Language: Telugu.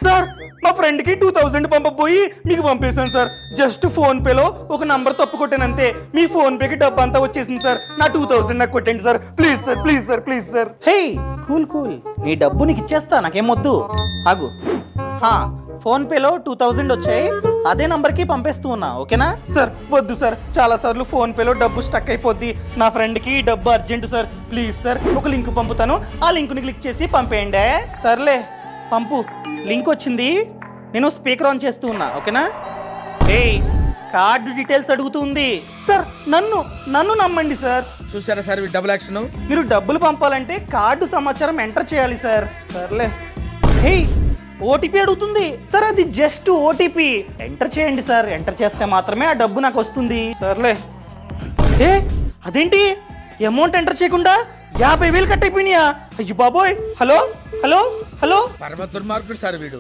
సార్ మా ఫ్రెండ్ కి 2000 పంపబోయి మీకు పంపేశాను సార్. జస్ట్ ఫోన్ పేలో ఒక నంబర్ తప్పు కొట్టానంతే. మీ ఫోన్ పేకి డబ్బు అంతా వచ్చేసింది సార్. నా 2000 నాకు కొట్టండి sir. Please sir, please sir, please sir. Hey cool cool, నీ డబ్బు నీకు ఇచ్చేస్తా, నాకేం వద్దు. ఆగు. ఫోన్ పేలో 2000 వచ్చాయి, అదే నంబర్కి పంపేస్తూ ఉన్నా, ఓకేనా? సార్ వద్దు సార్, చాలా సార్లు ఫోన్ పేలో డబ్బు స్టక్ అయిపోద్ది. నా ఫ్రెండ్ కి డబ్బు అర్జెంట్ సార్. ప్లీజ్ సార్, ఒక లింక్ పంపుతాను, ఆ లింక్ ని క్లిక్ చేసి పంపేయండి. సర్లే పంపు. లింక్ వచ్చింది, నేను స్పీకర్ ఆన్ చేస్తూ ఉన్నా, ఓకేనా? ఏయ్ కార్డు డీటెయిల్స్ అడుగుతుంది. సార్ నన్ను నమ్మండి సార్. చూసారా సార్ డబుల్ యాక్షన్. మీరు డబ్బులు పంపాలంటే కార్డు సమాచారం ఎంటర్ చేయాలి సార్. సర్లే. హే ఓటీపీ అడుగుతుంది. సార్ అది జస్ట్ ఓటీపీ ఎంటర్ చేయండి సార్. ఎంటర్ చేస్తే మాత్రమే ఆ డబ్బు నాకు వస్తుంది. సర్లే. అదేంటి అమౌంట్ ఎంటర్ చేయకుండా 50,000 కట్ అయిపోయినాయా? అయ్యి బాబోయ్. Hello hello hello. పరమ దుర్మార్గుడు సార్ వీడు.